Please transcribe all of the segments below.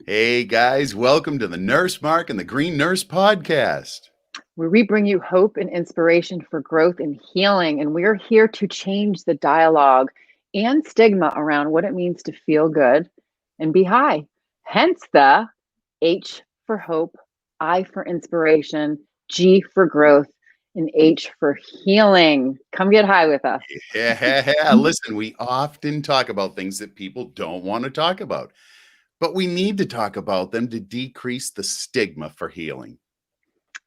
Hey guys, welcome to the Nurse Mark and the Green Nurse podcast. Where we bring you hope and inspiration for growth and healing. And we're here to change the dialogue and stigma around what it means to feel good and be high. Hence the H for hope, I for inspiration, G for growth, and H for healing. Come get high with us. Yeah, listen, we often talk about things that people don't want to talk about, but we need to talk about them to decrease the stigma for healing.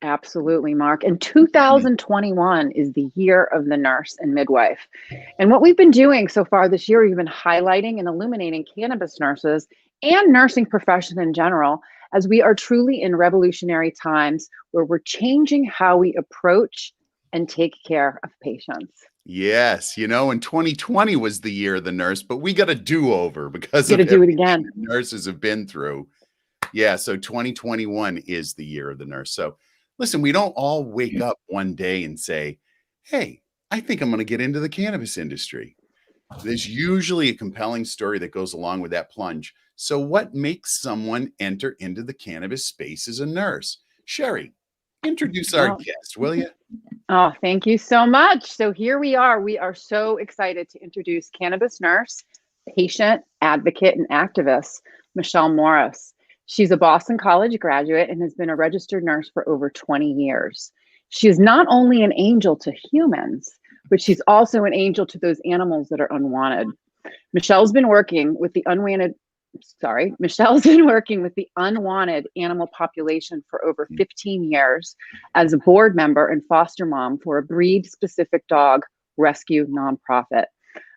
Absolutely, Mark. And 2021 is the year of the nurse and midwife. And what we've been doing so far this year, we've been highlighting and illuminating cannabis nurses and nursing profession in general, as we are truly in revolutionary times where we're changing how we approach and take care of patients. Yes, and 2020 was the year of the nurse, but we got a do-over because Got of to do it everything again. nurses have been through. Yeah, so 2021 is the year of the nurse. So listen, we don't all wake up one day and say, hey, I think I'm going to get into the cannabis industry. There's usually a compelling story that goes along with that plunge. So what makes someone enter into the cannabis space as a nurse? Sherry, introduce our guest, will you? Oh, thank you so much. So here we are. We are so excited to introduce cannabis nurse, patient, advocate, and activist, Michele Morris. She's a Boston College graduate and has been a registered nurse for over 20 years. She is not only an angel to humans, but she's also an angel to those animals that are unwanted. Michelle's been working with the unwanted animal population for over 15 years as a board member and foster mom for a breed-specific dog rescue nonprofit.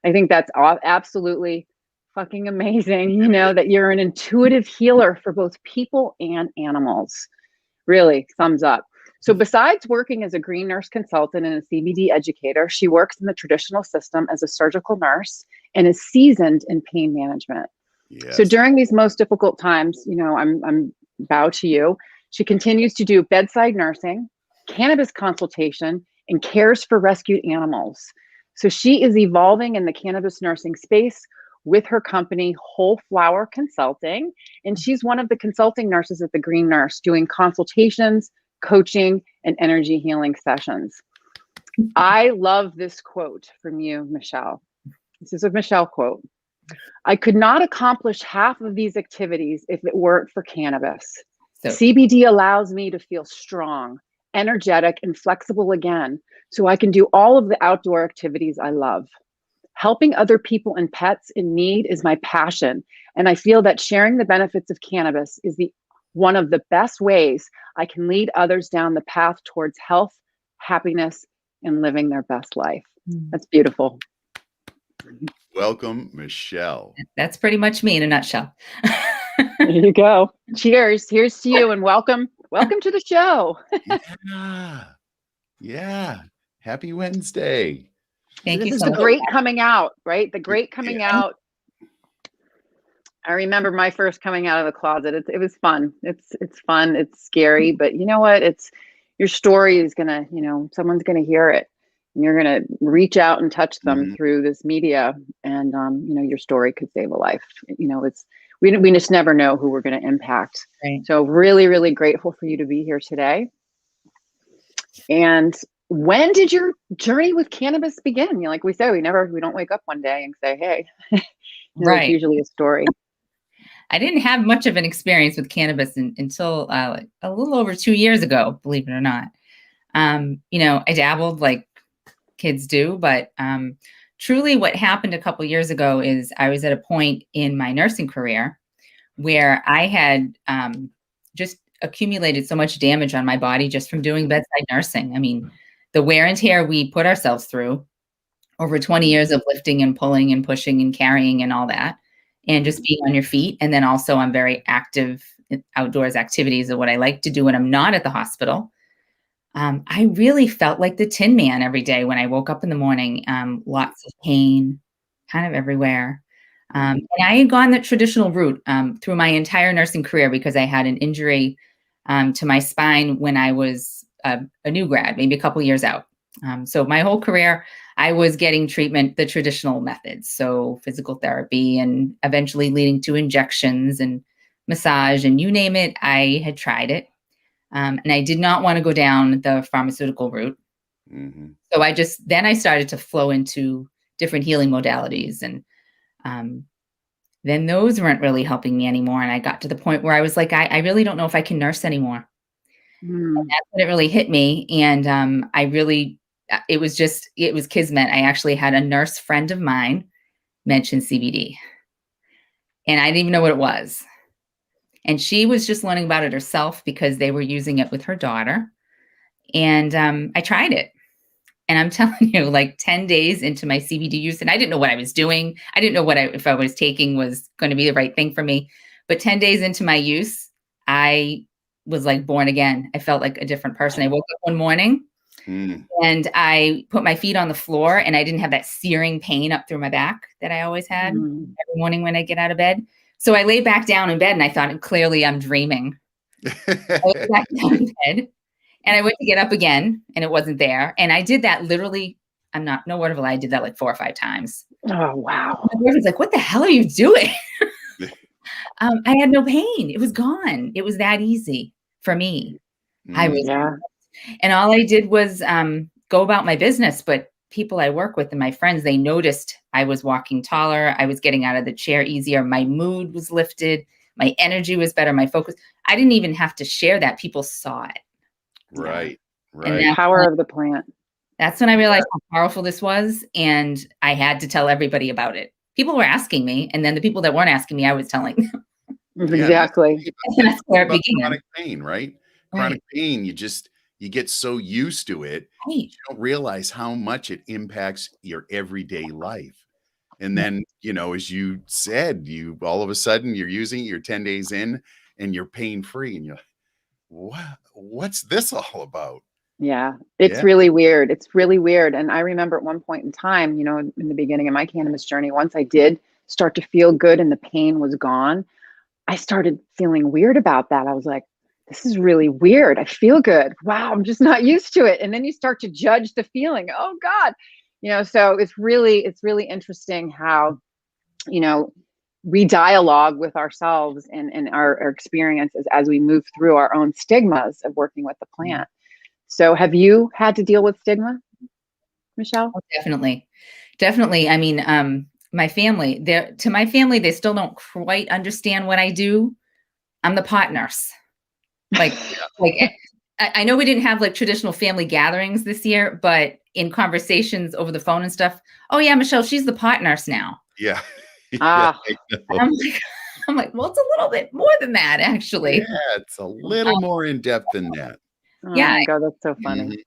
I think that's absolutely fucking amazing, that you're an intuitive healer for both people and animals. Really, thumbs up. So besides working as a green nurse consultant and a CBD educator, she works in the traditional system as a surgical nurse and is seasoned in pain management. Yes. So during these most difficult times, I'm bow to you. She continues to do bedside nursing, cannabis consultation, and cares for rescued animals. So she is evolving in the cannabis nursing space with her company, Whole Flower Consulting. And she's one of the consulting nurses at the Green Nurse doing consultations, coaching, and energy healing sessions. I love this quote from you, Michele. This is a Michele quote. I could not accomplish half of these activities if it weren't for cannabis. CBD allows me to feel strong, energetic, and flexible again, so I can do all of the outdoor activities I love. Helping other people and pets in need is my passion, and I feel that sharing the benefits of cannabis is one of the best ways I can lead others down the path towards health, happiness, and living their best life. That's beautiful. Welcome, Michele. That's pretty much me in a nutshell. There you go. Cheers. Here's to you and welcome to the show. Yeah. Happy Wednesday. Thank you so much. This is the great coming out, right? The great coming out. I remember my first coming out of the closet. It was fun. It's fun. It's scary, but you know what? Your story is gonna, someone's gonna hear it. And you're going to reach out and touch them through this media, and your story could save a life. We just never know who we're going to impact. Right. So really, really grateful for you to be here today. And when did your journey with cannabis begin? Like we say, we don't wake up one day and say, hey, right. It's usually a story. I didn't have much of an experience with cannabis until a little over 2 years ago, believe it or not. I dabbled like kids do, but truly what happened a couple years ago is I was at a point in my nursing career where I had just accumulated so much damage on my body just from doing bedside nursing. I mean, the wear and tear we put ourselves through over 20 years of lifting and pulling and pushing and carrying and all that, and just being on your feet. And then also I'm very active in outdoors activities of what I like to do when I'm not at the hospital. I really felt like the Tin Man every day when I woke up in the morning, lots of pain, kind of everywhere. And I had gone the traditional route through my entire nursing career because I had an injury to my spine when I was a new grad, maybe a couple years out. So my whole career, I was getting treatment, the traditional methods. So physical therapy and eventually leading to injections and massage, and you name it, I had tried it. And I did not want to go down the pharmaceutical route. Mhm. So then I started to flow into different healing modalities. And um, then those weren't really helping me anymore. And I got to the point where I was like, I really don't know if I can nurse anymore. Mm. That's when it really hit me. And it was kismet. I actually had a nurse friend of mine mention CBD. And I didn't even know what it was. And she was just learning about it herself because they were using it with her daughter. And I tried it. And I'm telling you, like 10 days into my CBD use, and I didn't know what I was doing. I didn't know if I was taking was going to be the right thing for me. But 10 days into my use, I was like born again. I felt like a different person. I woke up one morning and I put my feet on the floor, and I didn't have that searing pain up through my back that I always had every morning when I get out of bed. So I lay back down in bed, and I thought, clearly I'm dreaming. I lay back down in bed, and I went to get up again, and it wasn't there. And I did that literally, no word of a lie, I did that like 4 or 5 times. Oh, wow. My boyfriend's like, what the hell are you doing? I had no pain. It was gone. It was that easy for me. And all I did was go about my business. But people I work with and my friends, they noticed I was walking taller. I was getting out of the chair easier. My mood was lifted. My energy was better. My focus. I didn't even have to share that. People saw it. Right. And the power of the plant. That's when I realized how powerful this was. And I had to tell everybody about it. People were asking me. And then the people that weren't asking me, I was telling them. Exactly. And that's where it began. Chronic pain, right? Chronic pain, you get so used to it, you don't realize how much it impacts your everyday life. And then, as you said, all of a sudden you're using it, you're 10 days in and you're pain free, and you're like, what's this all about? Yeah, it's really weird. It's really weird. And I remember at one point in time, in the beginning of my cannabis journey, once I did start to feel good and the pain was gone, I started feeling weird about that. I was like, this is really weird. I feel good. Wow, I'm just not used to it. And then you start to judge the feeling. Oh God. So it's really interesting how, we dialogue with ourselves and our experiences as we move through our own stigmas of working with the plant. So have you had to deal with stigma, Michelle? Oh, definitely. I mean, my family, they still don't quite understand what I do. I'm the pot nurse. Like I know we didn't have like traditional family gatherings this year, but in conversations over the phone and stuff, oh yeah, Michelle, she's the pot nurse now. Yeah. I'm like, well, it's a little bit more than that, actually. Yeah, it's a little more in depth than that. Oh my God, that's so funny.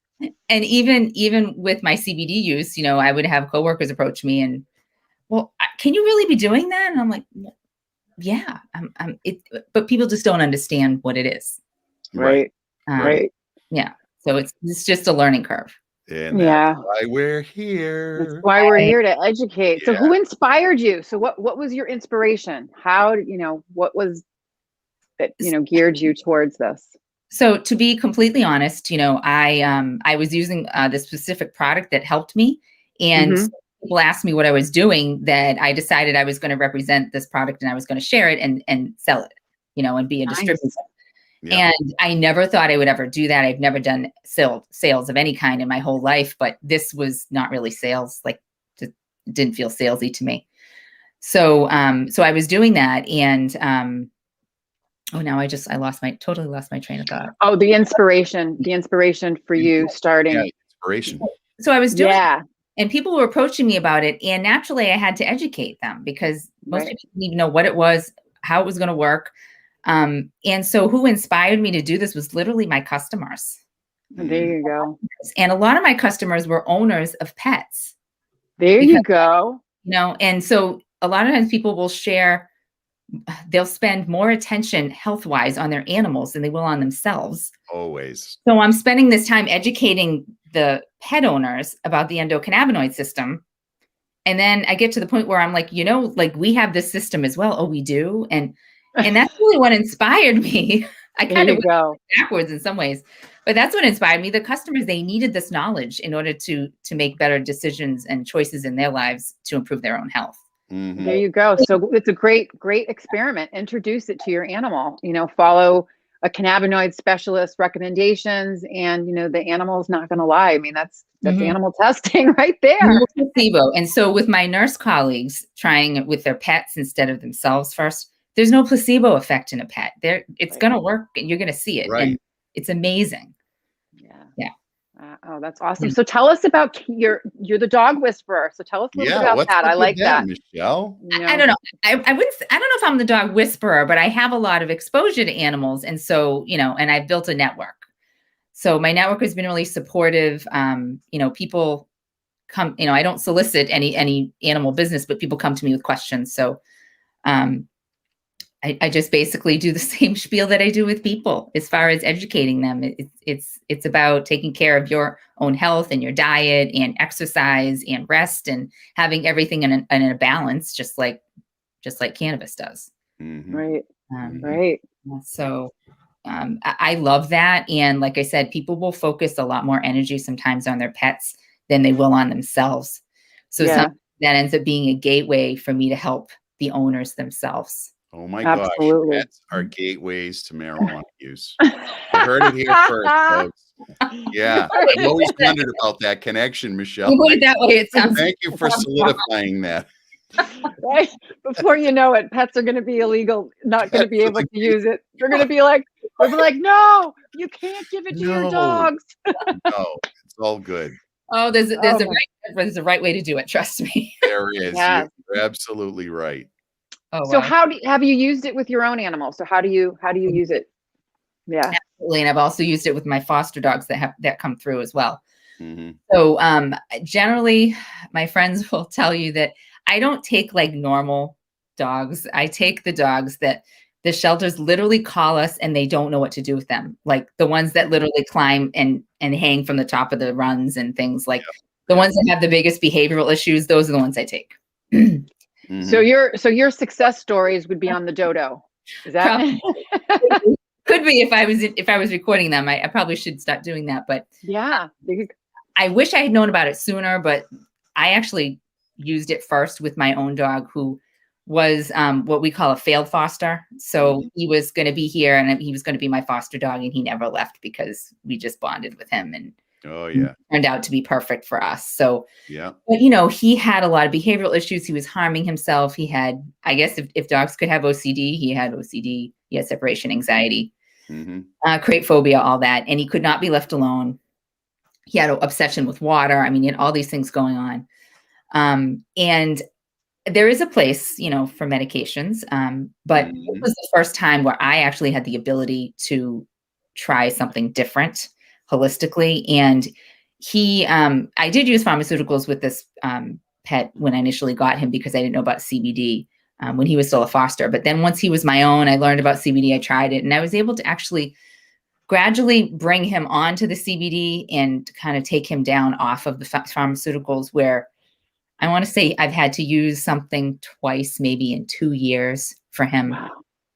And even with my CBD use, I would have coworkers approach me and, well, can you really be doing that? And I'm like, yeah, but people just don't understand what it is. Right. Right. Yeah. So it's just a learning curve. And that's why we're here. That's why we're here to educate. So who inspired you? So what was your inspiration? How, what was that, geared you towards this? So to be completely honest, I was using this specific product that helped me, and people asked me what I was doing, that I decided I was going to represent this product and I was going to share it and sell it, and be a distributor. Yeah. And I never thought I would ever do that. I've never done sales of any kind in my whole life, but this was not really sales. Like, it didn't feel salesy to me. So I was doing that, and now I totally lost my train of thought. Oh, the inspiration for you starting. Yeah, inspiration. So I was doing and people were approaching me about it, and naturally I had to educate them because most people didn't even know what it was, how it was going to work. And so who inspired me to do this was literally my customers. There you go. And a lot of my customers were owners of pets. There you go. And so a lot of times people will share, they'll spend more attention health-wise on their animals than they will on themselves. Always. So I'm spending this time educating the pet owners about the endocannabinoid system. And then I get to the point where I'm like, we have this system as well. Oh, we do. And that's really what inspired me. I kind of went backwards in some ways, but that's what inspired me. The customers, they needed this knowledge in order to make better decisions and choices in their lives to improve their own health. There you go. So it's a great experiment. Introduce it to your animal, follow a cannabinoid specialist recommendations, and, the animal's not going to lie. I mean, that's animal testing right there. No placebo. And so with my nurse colleagues trying it with their pets instead of themselves first, there's no placebo effect in a pet. It's going to work, and you're going to see it. Right. And it's amazing. Yeah. Oh, that's awesome. So tell us about you're the dog whisperer. So tell us a little bit about that. I like that, Michelle. I don't know. I don't know if I'm the dog whisperer, but I have a lot of exposure to animals. And so, and I've built a network. So my network has been really supportive. People come, I don't solicit any animal business, but people come to me with questions. So, I just basically do the same spiel that I do with people as far as educating them. It's about taking care of your own health and your diet and exercise and rest and having everything in a balance, just like cannabis does. Right. Right. So I love that. And like I said, people will focus a lot more energy sometimes on their pets than they will on themselves. So that ends up being a gateway for me to help the owners themselves. Oh my Absolutely. gosh, pets are gateways to marijuana use. I heard it here first, folks. Yeah, I've always wondered about that connection, Michelle. You put it that way, it sounds. Thank you for solidifying that. Right before you know it, pets are going to be illegal, not going to be able to use it. They're going to be like, no, you can't give it to your dogs. No, it's all good. Oh, there's a right way to do it. Trust me. There is. Yeah. You're absolutely right. Oh, so wow. Have you used it with your own animals? So how do you use it? Yeah, absolutely. And I've also used it with my foster dogs that come through as well. So generally, my friends will tell you that I don't take like normal dogs. I take the dogs that the shelters literally call us and they don't know what to do with them. Like the ones that literally climb and hang from the top of the runs and things like the ones that have the biggest behavioral issues. Those are the ones I take. So your success stories would be on the dodo. Is that could be if I was recording them. I probably should start doing that. But yeah, I wish I had known about it sooner. But I actually used it first with my own dog, who was what we call a failed foster. So he was going to be here, and he was going to be my foster dog, and he never left because we just bonded with him and. Oh yeah. Turned out to be perfect for us. So, yeah. But he had a lot of behavioral issues. He was harming himself. He had, I guess if dogs could have OCD, he had OCD. He had separation anxiety, crate phobia, all that. And he could not be left alone. He had an obsession with water. I mean, he had all these things going on. And there is a place, for medications. But it was the first time where I actually had the ability to try something different holistically. And I did use pharmaceuticals with this pet when I initially got him because I didn't know about CBD when he was still a foster. But then once he was my own, I learned about CBD, I tried it, and I was able to actually gradually bring him onto the CBD and kind of take him down off of the pharmaceuticals, where I want to say I've had to use something twice, maybe in 2 years for him,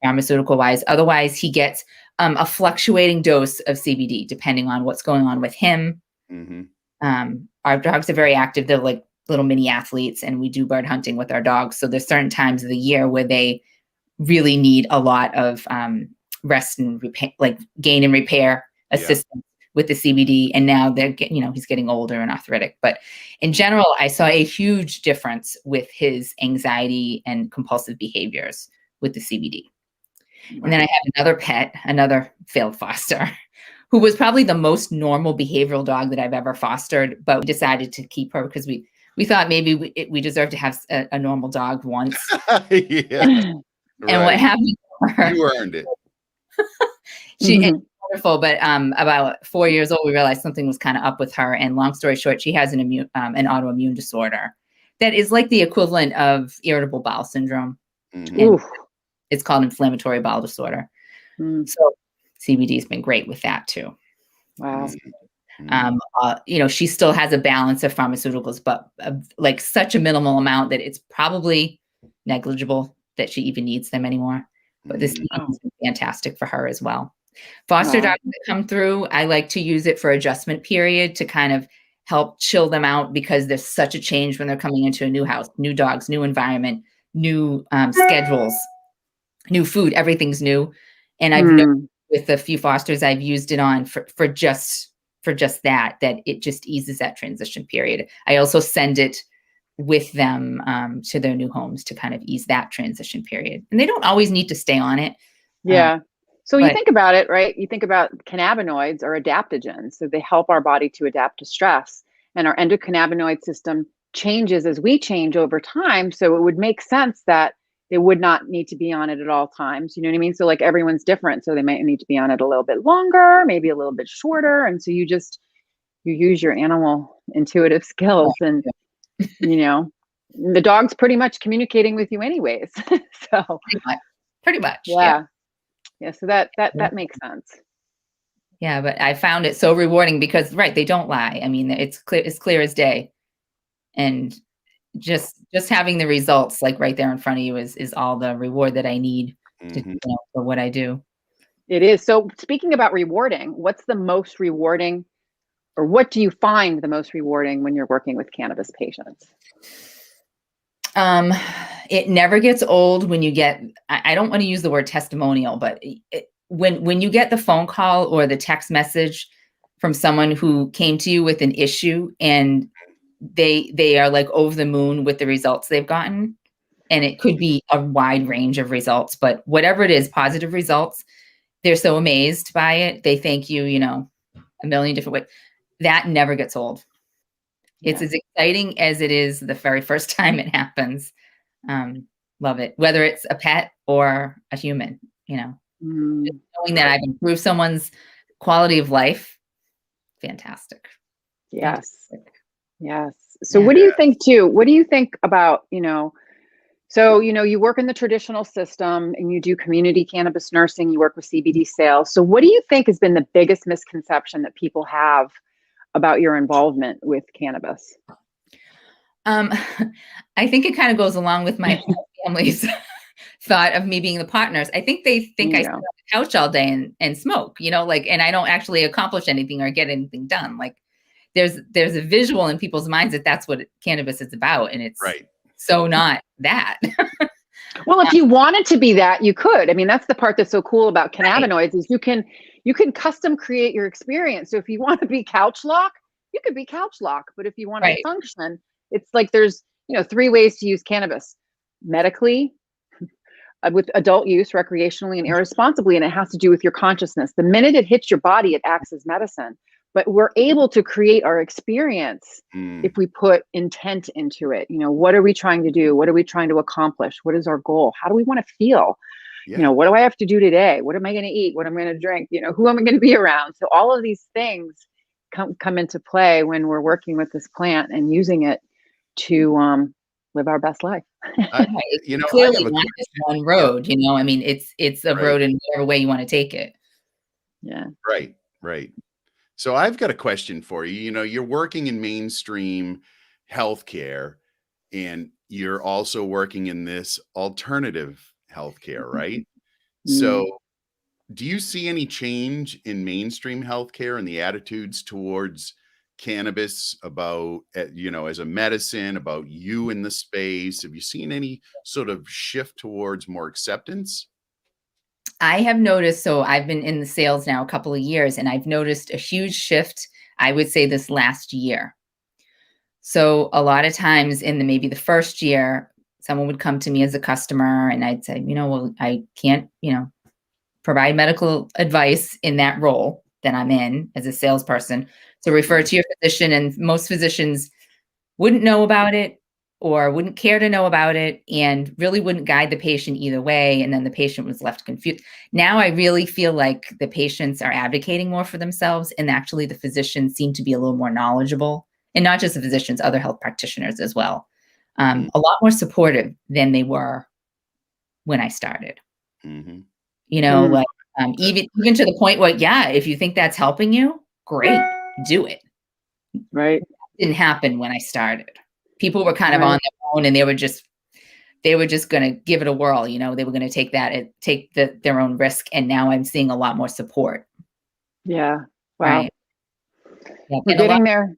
pharmaceutical wise. Otherwise, he gets a fluctuating dose of CBD depending on what's going on with him. Our dogs are very active. They're like little mini athletes, and we do bird hunting with our dogs. So there's certain times of the year where they really need a lot of rest and repair, like gain and repair assistance with the CBD. And now they're getting, he's getting older and arthritic. But in general, I saw a huge difference with his anxiety and compulsive behaviors with the CBD. And then I had another pet, another failed foster, who was probably the most normal behavioral dog that I've ever fostered. But we decided to keep her because we thought maybe we deserve to have a normal dog once. And what happened to her? You earned it. She is wonderful, but about 4 years old, we realized something was kind of up with her. And long story short, she has an autoimmune disorder that is like the equivalent of irritable bowel syndrome. It's called inflammatory bowel disorder. So CBD has been great with that too. Wow. She still has a balance of pharmaceuticals, but like such a minimal amount that it's probably negligible that she even needs them anymore. But this is fantastic for her as well. Foster dogs that come through, I like to use it for adjustment period to kind of help chill them out, because there's such a change when they're coming into a new house, new dogs, new environment, new schedules, new food, everything's new. And I've known with a few fosters I've used it on for just that it just eases that transition period. I also send it with them to their new homes to kind of ease that transition period. And they don't always need to stay on it. Yeah. So you but- think about it, right? You think about cannabinoids are adaptogens. So they help our body to adapt to stress. And our endocannabinoid system changes as we change over time. So it would make sense that they would not need to be on it at all times. You know what I mean? So like everyone's different. So they might need to be on it a little bit longer, maybe a little bit shorter. And so you use your animal intuitive skills, and, you know, the dog's pretty much communicating with you anyways. So pretty much. yeah. Yeah. So that makes sense. Yeah. But I found it so rewarding because, right, they don't lie. I mean, it's clear as day. And just having the results like right there in front of you is all the reward that I need to, for what I do. It is. So speaking about rewarding, what's the most rewarding, or what do you find the most rewarding when you're working with cannabis patients? It never gets old when you get, I don't want to use the word testimonial, but when you get the phone call or the text message from someone who came to you with an issue and they are like over the moon with the results they've gotten. And it could be a wide range of results, but whatever it is, positive results, they're so amazed by it. They thank you, a million different ways. That never gets old. Yeah. It's as exciting as it is the very first time it happens. Love it. Whether it's a pet or a human, just knowing that I've improved someone's quality of life. Fantastic. Yes. Fantastic. Yes. So what do you think too? What do you think about, so, you work in the traditional system and you do community cannabis nursing, you work with CBD sales. So what do you think has been the biggest misconception that people have about your involvement with cannabis? I think it kind of goes along with my family's thought of me being the partners. I think they think I sit on the couch all day and smoke, and I don't actually accomplish anything or get anything done. Like there's a visual in people's minds that that's what cannabis is about. And it's so not that. Well, if you wanted to be that, you could. I mean, that's the part that's so cool about cannabinoids is you can custom create your experience. So if you want to be couch lock, you could be couch lock. But if you want to function, it's like there's, 3 ways to use cannabis: medically, with adult use, recreationally, and irresponsibly. And it has to do with your consciousness. The minute it hits your body, it acts as medicine. But we're able to create our experience if we put intent into it. What are we trying to do? What are we trying to accomplish? What is our goal? How do we want to feel? Yeah. What do I have to do today? What am I going to eat? What am I going to drink? Who am I going to be around? So all of these things come into play when we're working with this plant and using it to live our best life. Clearly not just one road. I mean, it's a road in whatever way you want to take it. Yeah. Right. So I've got a question for you. You're working in mainstream healthcare and you're also working in this alternative healthcare, right? So do you see any change in mainstream healthcare and the attitudes towards cannabis about, as a medicine, about you in the space? Have you seen any sort of shift towards more acceptance? I have noticed, so I've been in the sales now a couple of years, and I've noticed a huge shift, I would say this last year. So a lot of times in maybe the first year, someone would come to me as a customer and I'd say, well, I can't, provide medical advice in that role that I'm in as a salesperson. So refer to your physician, and most physicians wouldn't know about it or wouldn't care to know about it and really wouldn't guide the patient either way. And then the patient was left confused. Now I really feel like the patients are advocating more for themselves, and actually the physicians seem to be a little more knowledgeable, and not just the physicians, other health practitioners as well. A lot more supportive than they were when I started. Like even to the point where, if you think that's helping you, great, do it. Right. It didn't happen when I started. People were kind of on their own, and they were just going to give it a whirl. They were going to take their own risk. And now I'm seeing a lot more support. Yeah. Wow. Right. Yeah. We're getting there.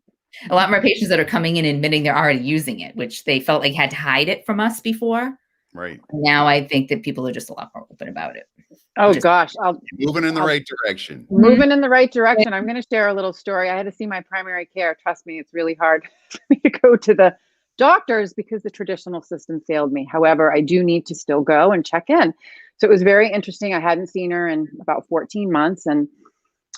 a lot more patients that are coming in admitting they're already using it, which they felt like had to hide it from us before. Right. Now I think that people are just a lot more open about it. Oh Just- gosh, Moving in the right direction. moving in the right direction. I'm going to share a little story. I had to see my primary care. Trust me, it's really hard for me to go to the doctors because the traditional system failed me. However, I do need to still go and check in. So it was very interesting. I hadn't seen her in about 14 months, and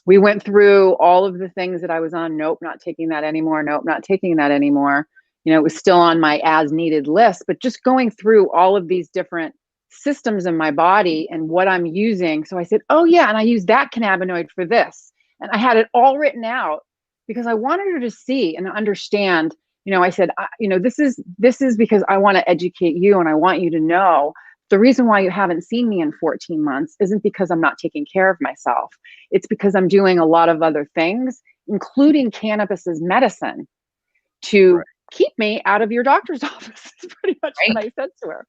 we went through all of the things that I was on. Nope, not taking that anymore. Nope, not taking that anymore. You know, it was still on my as needed list, but just going through all of these different systems in my body and what I'm using. So I said, oh yeah, and I use that cannabinoid for this. And I had it all written out because I wanted her to see and understand. You know, I said, this is because I want to educate you, and I want you to know the reason why you haven't seen me in 14 months isn't because I'm not taking care of myself. It's because I'm doing a lot of other things, including cannabis as medicine, to keep me out of your doctor's office. Is pretty much what I said to her.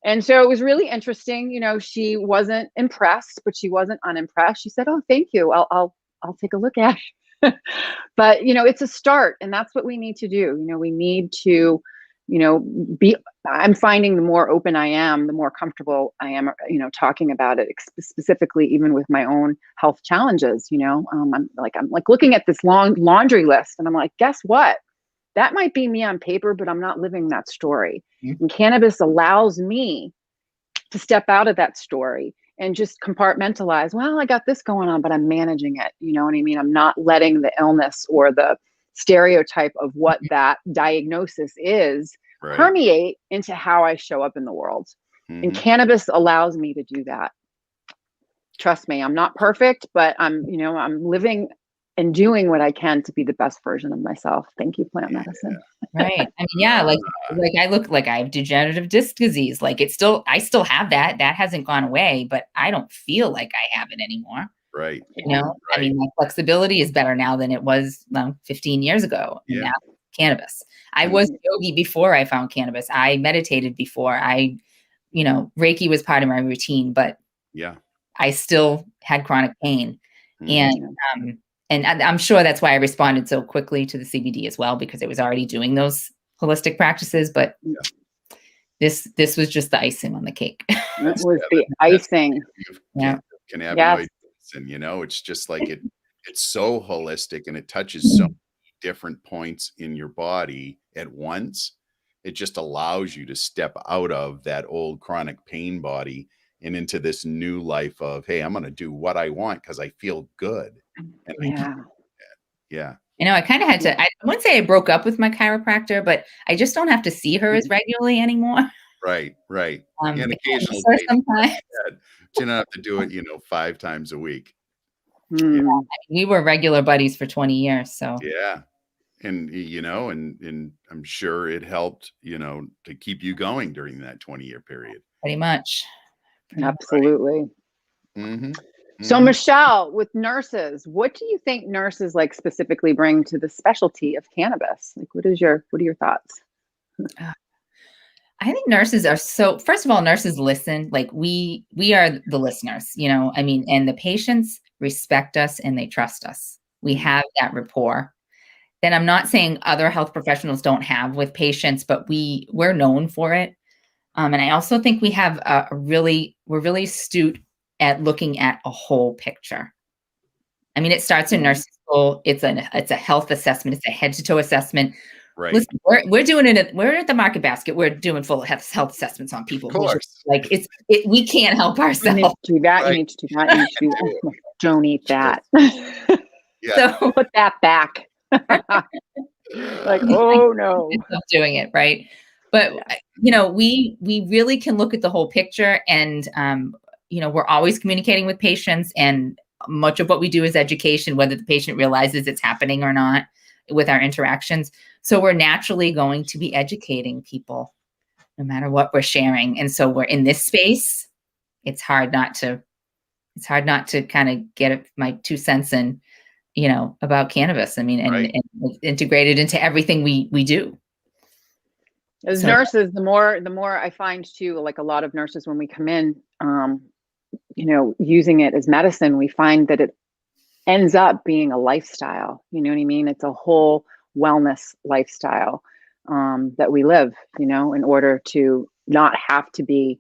And so it was really interesting. You know, she wasn't impressed, but she wasn't unimpressed. She said, "Oh, thank you. I'll take a look at it." But, you know, it's a start, and that's what we need to do. You know, we need to, I'm finding the more open I am, the more comfortable I am, talking about it, specifically even with my own health challenges. I'm like looking at this long laundry list, and I'm like, guess what? That might be me on paper, but I'm not living that story. And cannabis allows me to step out of that story and just compartmentalize. Well, I got this going on, but I'm managing it. You know what I mean? I'm not letting the illness or the stereotype of what that diagnosis is permeate into how I show up in the world. And cannabis allows me to do that. Trust me, I'm not perfect, but I'm living and doing what I can to be the best version of myself. Thank you, plant medicine. Right. I mean, like I look like I have degenerative disc disease. Like I still have that. That hasn't gone away, but I don't feel like I have it anymore. Right. I mean, my flexibility is better now than it was 15 years ago. And now cannabis. I was yogi before I found cannabis. I meditated before. Reiki was part of my routine, but I still had chronic pain. And I'm sure that's why I responded so quickly to the CBD as well, because it was already doing those holistic practices. But this was just the icing on the cake. That was the icing. Cannabinoid medicine, it's just like it's so holistic, and it touches so many different points in your body at once. It just allows you to step out of that old chronic pain body and into this new life of, hey, I'm going to do what I want because I feel good. And I kind of had to, I wouldn't say I broke up with my chiropractor, but I just don't have to see her as regularly anymore. Right. And occasionally sometimes. You don't have to do it, 5 times a week. We were regular buddies for 20 years. So and and I'm sure it helped, to keep you going during that 20-year period. Pretty much. Absolutely. So Michele, with nurses, what do you think nurses specifically bring to the specialty of cannabis? What are your thoughts? I think nurses are first of all, nurses listen. Like we are the listeners, and the patients respect us and they trust us. We have that rapport. Then I'm not saying other health professionals don't have with patients, but we're known for it. And I also think we have we're really astute at looking at a whole picture. I mean, it starts in nursing school. It's a health assessment. It's a head to toe assessment. Right. Listen, we're doing it. We're at the Market Basket. We're doing full health assessments on people. Of course. We can't help ourselves. You need to do that. You need to do that. You need to do that. Don't eat that. So put that back. Oh no. Doing it right. But we really can look at the whole picture, and we're always communicating with patients, and much of what we do is education, whether the patient realizes it's happening or not with our interactions. So we're naturally going to be educating people no matter what we're sharing. And so we're in this space. It's hard not to kind of get my 2 cents in, about cannabis. I mean, and integrate it into everything we do. As nurses, the more I find too, like a lot of nurses, when we come in, using it as medicine, we find that it ends up being a lifestyle. You know what I mean? It's a whole wellness lifestyle that we live, in order to not have to be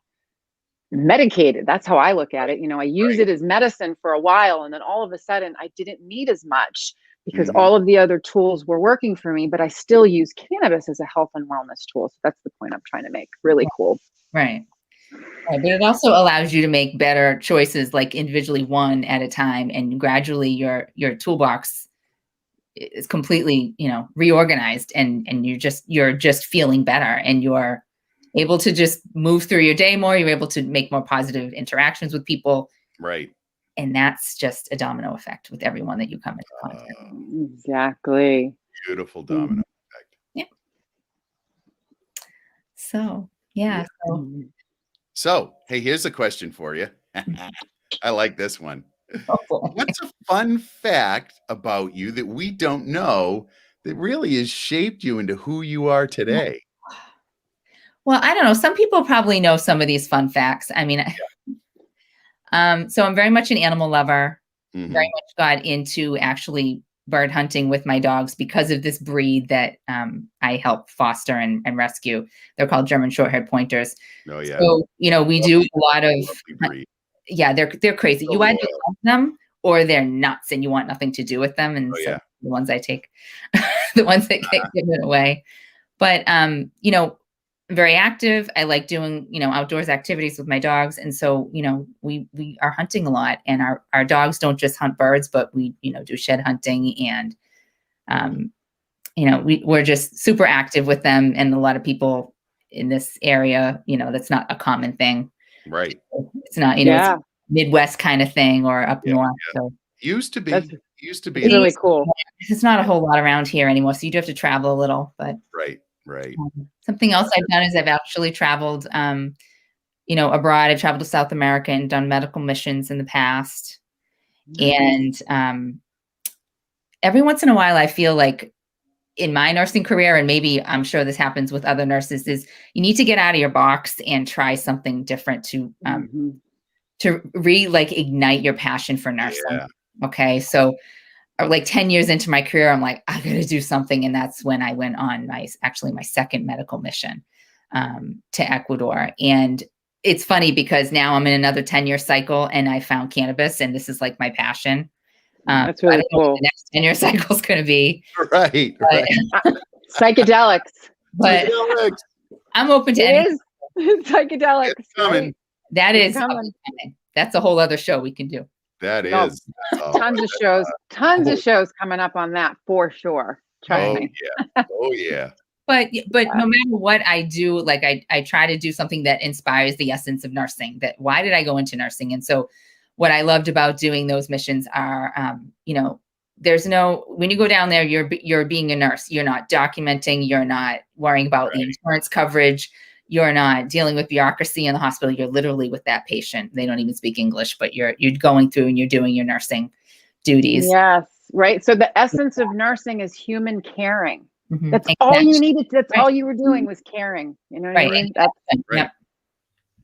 medicated. That's how I look at it. I used it as medicine for a while, and then all of a sudden I didn't need as much because all of the other tools were working for me, but I still use cannabis as a health and wellness tool. So that's the point I'm trying to make. Really cool. Right. Right. But it also allows you to make better choices, like individually, one at a time, and gradually your toolbox is completely, reorganized, and you're just feeling better, and you're able to just move through your day more. You're able to make more positive interactions with people. Right. And that's just a domino effect with everyone that you come into contact with. Exactly. Beautiful domino effect. Yeah. So, yeah. So, hey, here's a question for you. I like this one. Oh, What's a fun fact about you that we don't know that really has shaped you into who you are today? Well, I don't know. Some people probably know some of these fun facts. I mean, so I'm very much an animal lover. Very much got into actually bird hunting with my dogs because of this breed that I help foster and rescue. They're called German short-haired pointers. Oh yeah. So, we do a lot of, they're crazy. You either love them or they're nuts and you want nothing to do with them. And so the ones I take, the ones that get given away. But, very active. I like doing, outdoors activities with my dogs. And so, we are hunting a lot, and our dogs don't just hunt birds, but we, do shed hunting, and, we're just super active with them. And a lot of people in this area, that's not a common thing. Right. It's not, it's a Midwest kind of thing, or up north. So used to be it's really cool. It's not a whole lot around here anymore. So you do have to travel a little, but right. Something else I've done is I've actually traveled, abroad. I've traveled to South America and done medical missions in the past. And every once in a while, I feel like in my nursing career, and maybe I'm sure this happens with other nurses, is you need to get out of your box and try something different to ignite your passion for nursing. Yeah. Okay. So like 10 years into my career, I'm like, I got to do something. And that's when I went on my second medical mission to Ecuador. And it's funny because now I'm in another 10-year cycle, and I found cannabis, and this is like my passion. That's really I don't know cool. what the next 10-year cycle is going to be. Right. Psychedelics. But I'm open to anything. Psychedelics. It's coming. Right? That is coming. That's a whole other show we can do. That is. Tons of shows. Tons of shows coming up on that for sure. Trust me. Yeah. Oh yeah. But no matter what I do, like I try to do something that inspires the essence of nursing. That why did I go into nursing? And so what I loved about doing those missions are, there's no, when you go down there, you're being a nurse. You're not documenting. You're not worrying about the insurance coverage. You're not dealing with bureaucracy in the hospital. You're literally with that patient. They don't even speak English, but you're going through and you're doing your nursing duties. Yes, right. So the essence of nursing is human caring. That's all you needed. That's all you were doing was caring. You know what I mean?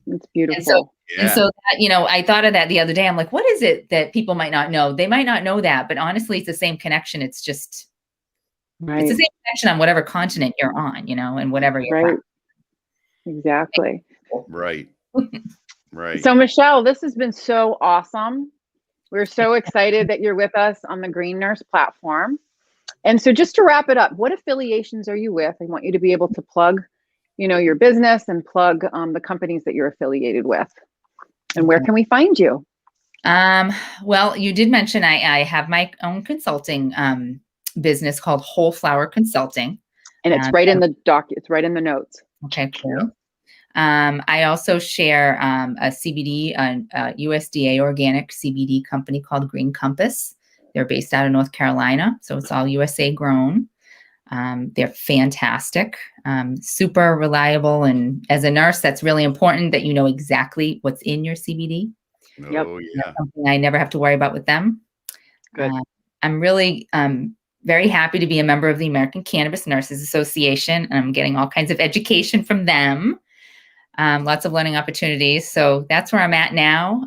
It's beautiful. And so that, I thought of that the other day. I'm like, what is it that people might not know? They might not know that, but honestly, it's the same connection. It's just, it's the same connection on whatever continent you're on, and whatever you're Exactly. Right. So Michele, this has been so awesome. We're so excited that you're with us on the Green Nurse platform. And so just to wrap it up, what affiliations are you with? I want you to be able to plug, your business and plug the companies that you're affiliated with. And where can we find you? Well, you did mention I have my own consulting business called Whole Flower Consulting. And it's right in the it's right in the notes. Okay, cool. I also share a CBD, USDA organic CBD company called Green Compass. They're based out of North Carolina, so it's all USA grown. They're fantastic, super reliable. And as a nurse, that's really important that you know exactly what's in your CBD. Oh, yeah. That's something I never have to worry about with them. Good. I'm really very happy to be a member of the American Cannabis Nurses Association. And I'm getting all kinds of education from them. Lots of learning opportunities. So that's where I'm at now.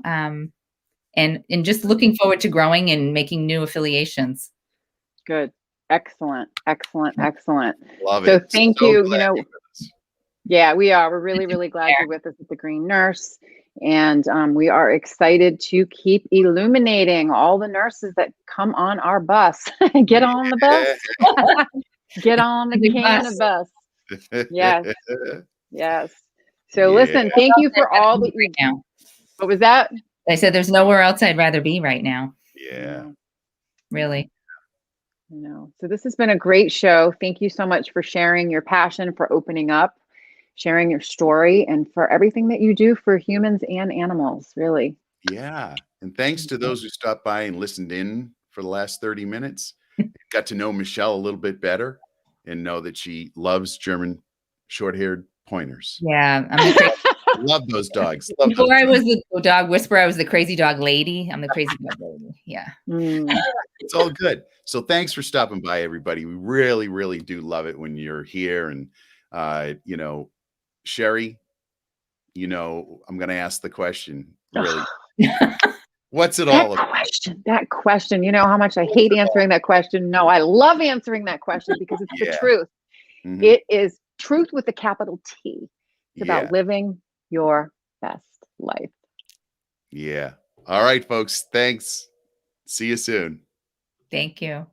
And just looking forward to growing and making new affiliations. Good. Excellent, excellent, excellent. Love So it. thank So you. glad You know, you're with us. yeah, we are. We're really, really glad you're with us at the Green Nurse. And we are excited to keep illuminating all the nurses that come on our bus. Get on the bus. Get on the Big bus. cannabis. Yes, yes. So Yeah. listen, thank you for all that right you. now. What was that? I said there's nowhere else I'd rather be right now. Yeah. Really. So this has been a great show. Thank you so much for sharing your passion, for opening up, sharing your story, and for everything that you do for humans and animals, really. Yeah. And thanks to those who stopped by and listened in for the last 30 minutes. Got to know Michele a little bit better and know that she loves German short-haired pointers. Yeah. I'm the crazy. Love those dogs. Love those Before I dogs. was the dog whisperer, I was the crazy dog lady. I'm the crazy dog lady. Yeah. It's all good. So thanks for stopping by, everybody. We really, really do love it when you're here. And Sherry, I'm gonna ask the question, really. What's it all about? That question, you know how much I hate answering that question. No, I love answering that question because it's the truth. Mhm. It is truth with a capital T. It's Yeah. about living your best life. Yeah. All right, folks. Thanks. See you soon. Thank you.